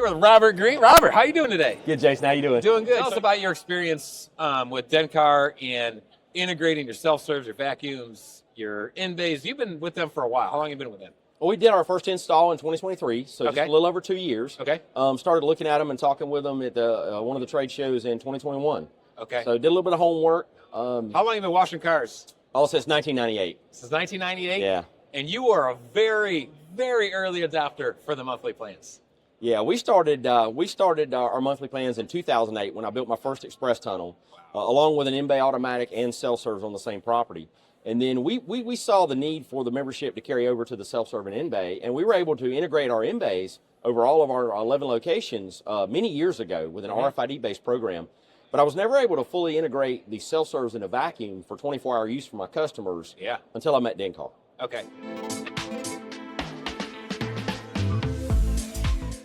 with Robert Greene. Robert, how you doing today? Good, Jason. How you doing? Doing good. Tell us about your experience with Dencar and integrating your self-serves, your vacuums, your in-bays. You've been with them for a while. How long have you been with them? Well, we did our first install in 2023, so just Okay. a little over 2 years. Okay. Started looking at them and talking with them at one of the trade shows in 2021. Okay. So did a little bit of homework. How long have you been washing cars? All since 1998. Since 1998? Yeah. And you are a very, very early adopter for the monthly plans. Yeah, we started our monthly plans in 2008 when I built my first express tunnel, along with an in-bay automatic and self-serves on the same property. And then we saw the need for the membership to carry over to the self-serve and in-bay, and we were able to integrate our in-bays over all of our 11 locations many years ago with an RFID-based program. But I was never able to fully integrate the self-serves and a vacuum for 24-hour use for my customers until I met Dencar. Okay.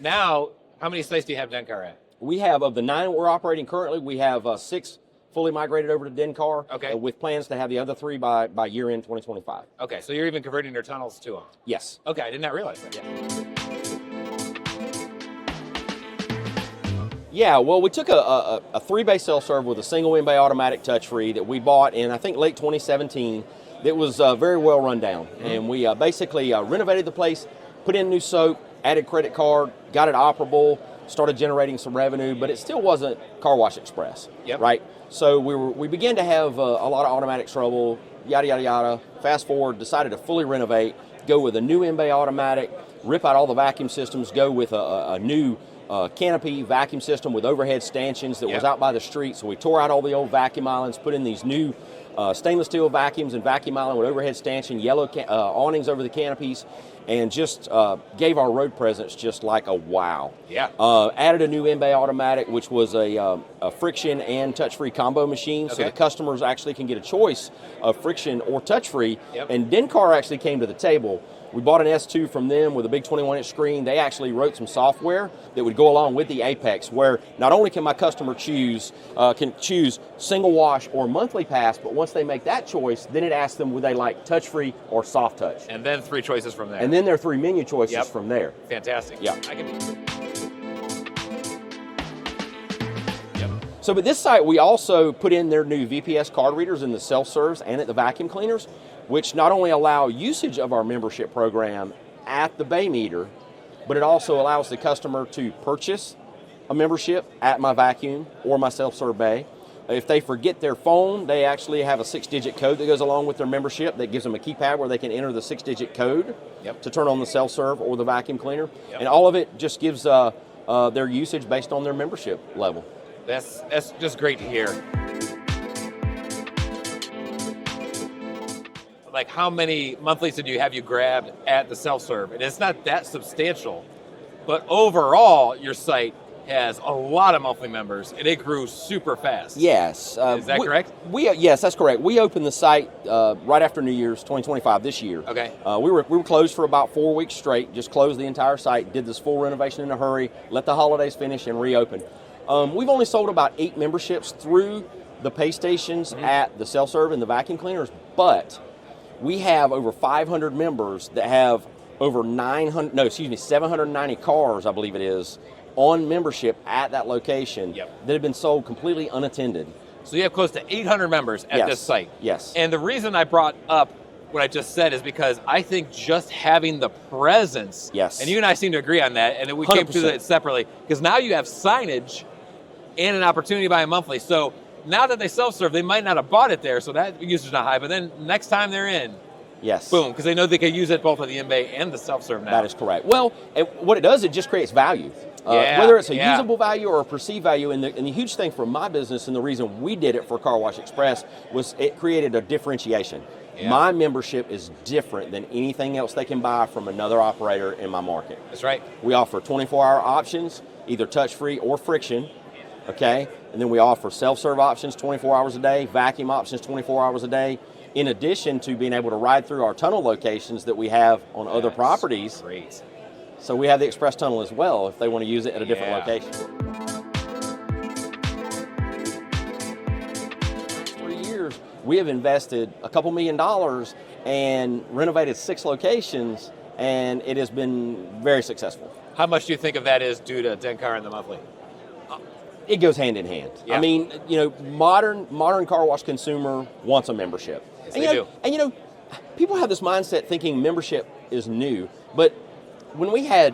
Now, how many sites do you have Dencar at? We have, of the 9 we're operating currently, we have 6 fully migrated over to Dencar, with plans to have the other 3 by year-end 2025. Okay, so you're even converting their tunnels to them? Yes. Okay, I did not realize that. Yeah, well, we took a 3-bay self-serve with a single in-bay automatic touch-free that we bought in, I think, late 2017. That was very well run down. And we basically renovated the place, put in new soap, added credit card, got it operable, started generating some revenue, but it still wasn't Car Wash Express, right? So we began to have a lot of automatic trouble, yada, yada, yada. Fast forward, decided to fully renovate, go with a new in-bay automatic, rip out all the vacuum systems, go with a new canopy vacuum system with overhead stanchions that was out by the street. So we tore out all the old vacuum islands, put in these new stainless steel vacuums and vacuum island with overhead stanchion, yellow awnings over the canopies, and just gave our road presence just like a wow. Added a new in-bay automatic, which was a friction and touch-free combo machine, so the customers actually can get a choice of friction or touch-free. And Dencar actually came to the table. We bought an S2 from them with a big 21-inch screen. They actually wrote some software that would go along with the Apex, where not only can my customer choose single wash or monthly pass, but once they make that choice, then it asks them would they like touch-free or soft touch. And then 3 choices from there. And then there are 3 menu choices from there. Fantastic. So at this site, we also put in their new VPS card readers in the self-serves and at the vacuum cleaners, which not only allow usage of our membership program at the bay meter, but it also allows the customer to purchase a membership at my vacuum or my self-serve bay. If they forget their phone, they actually have a 6-digit code that goes along with their membership that gives them a keypad where they can enter the 6-digit code to turn on the self-serve or the vacuum cleaner. And all of it just gives their usage based on their membership level. That's just great to hear. Like, how many monthlies did you have grabbed at the self-serve? And it's not that substantial, but overall, your site has a lot of monthly members, and it grew super fast. Yes. Is that correct? Yes, that's correct. We opened the site right after New Year's 2025 this year. Okay. We were closed for about 4 weeks straight, just closed the entire site, did this full renovation in a hurry, let the holidays finish, and reopened. We've only sold about 8 memberships through the pay stations at the self-serve and the vacuum cleaners, but we have over 500 members that have over 790 cars, I believe it is, on membership at that location that have been sold completely unattended. So you have close to 800 members at this site. Yes. And the reason I brought up what I just said is because I think just having the presence, and you and I seem to agree on that, and we 100%. came through that separately, because now you have signage and an opportunity to buy a monthly. So now that they self-serve, they might not have bought it there, so that usage is not high. But then next time they're in, boom, because they know they can use it both at the in-bay and the self-serve now. That is correct. Well, what it does, it just creates value. Whether it's a usable value or a perceived value, and the huge thing for my business and the reason we did it for Car Wash Express was it created a differentiation. My membership is different than anything else they can buy from another operator in my market. That's right. We offer 24-hour options, either touch-free or friction, and then we offer self-serve options 24 hours a day, vacuum options 24 hours a day, in addition to being able to ride through our tunnel locations that we have on other properties. Great. So we have the express tunnel as well if they want to use it at a different location. 3 years, we have invested a couple $1 million and renovated 6 locations and it has been very successful. How much do you think of that is due to Dencar and the monthly? It goes hand in hand. Yeah. I mean, modern car wash consumer wants a membership. Yes, and, they do. And people have this mindset thinking membership is new, but when we had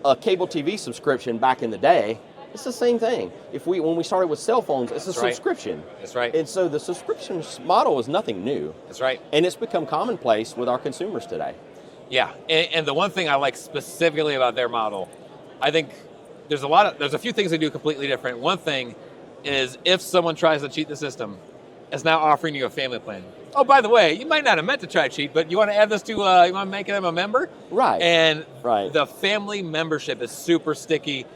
a cable TV subscription back in the day, it's the same thing. When we started with cell phones, it's a subscription. That's right. And so the subscription model is nothing new. That's right. And it's become commonplace with our consumers today. Yeah, and the one thing I like specifically about their model, I think there's a few things they do completely different. One thing is if someone tries to cheat the system, it's now offering you a family plan. Oh, by the way, you might not have meant to try to cheat, but you want to add this to, you want to make them a member? Right. And right. The family membership is super sticky.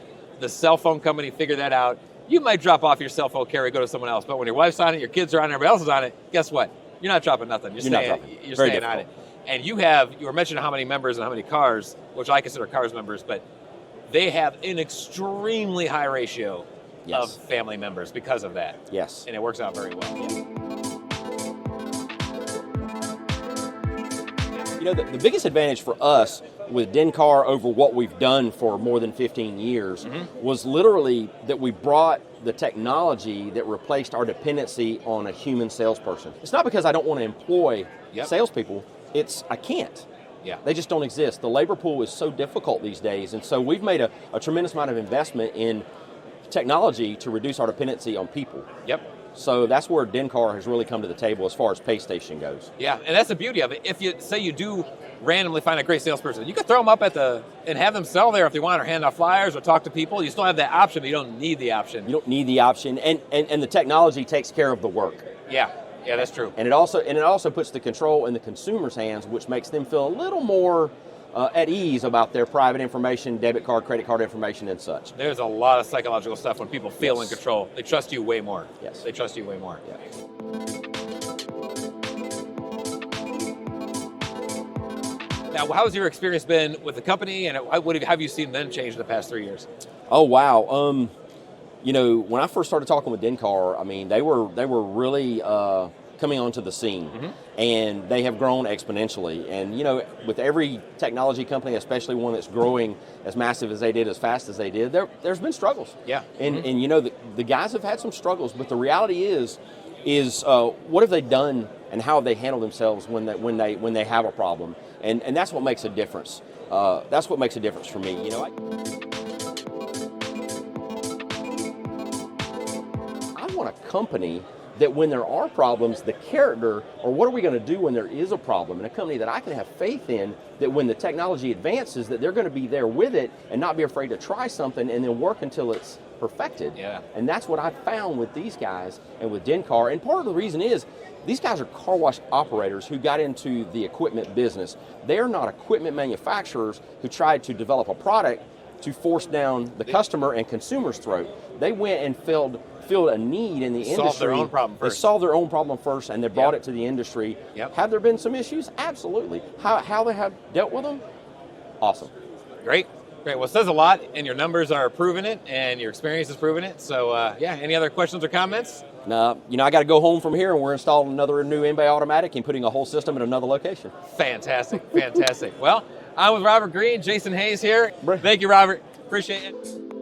The cell phone company figured that out. You might drop off your cell phone carrier, go to someone else, but when your wife's on it, your kids are on it, everybody else is on it, guess what? You're not dropping nothing. You're staying on it. And you were mentioning how many members and how many cars, which I consider cars members, but they have an extremely high ratio of family members because of that. Yes. And it works out very well. Yeah. The biggest advantage for us with Dencar over what we've done for more than 15 years was literally that we brought the technology that replaced our dependency on a human salesperson. It's not because I don't want to employ salespeople. I can't. Yeah. They just don't exist. The labor pool is so difficult these days, and so we've made a tremendous amount of investment in technology to reduce our dependency on people. Yep. So that's where Dencar has really come to the table as far as pay station goes. Yeah, and that's the beauty of it. If you say you do randomly find a great salesperson, you can throw them up and have them sell there if they want, or hand out flyers or talk to people. You still have that option, but you don't need the option. You don't need the option, and the technology takes care of the work. Yeah. Yeah, that's true. And it also puts the control in the consumer's hands, which makes them feel a little more at ease about their private information, debit card, credit card information, and such. There's a lot of psychological stuff when people feel in control. They trust you way more. Yes. They trust you way more. Yeah. Now, how's your experience been with the company, and what have you seen them change in the past 3 years? Oh, wow. When I first started talking with Dencar, I mean, they were really coming onto the scene, and they have grown exponentially. And with every technology company, especially one that's growing as massive as they did, as fast as they did, there's been struggles. Yeah. And the guys have had some struggles, but the reality is what have they done, and how have they handled themselves when they have a problem, and that's what makes a difference. That's what makes a difference for me. I want a company that when there are problems, the character, or what are we going to do when there is a problem, and a company that I can have faith in, that when the technology advances, that they're going to be there with it and not be afraid to try something and then work until it's perfected. Yeah. And that's what I found with these guys and with Dencar. And part of the reason is these guys are car wash operators who got into the equipment business. They're not equipment manufacturers who tried to develop a product to force down the customer and consumer's throat. They went and filled a need in the industry. Solved their own problem first. They solved their own problem first, and they brought it to the industry. Yep. Have there been some issues? Absolutely. How they have dealt with them? Awesome. Great. Well, it says a lot, and your numbers are proving it, and your experience is proving it. So, any other questions or comments? No, I got to go home from here, and we're installing another new in-bay automatic and putting a whole system in another location. Fantastic. Well, I'm with Robert Greene, Jason Hayes here. Thank you, Robert. Appreciate it.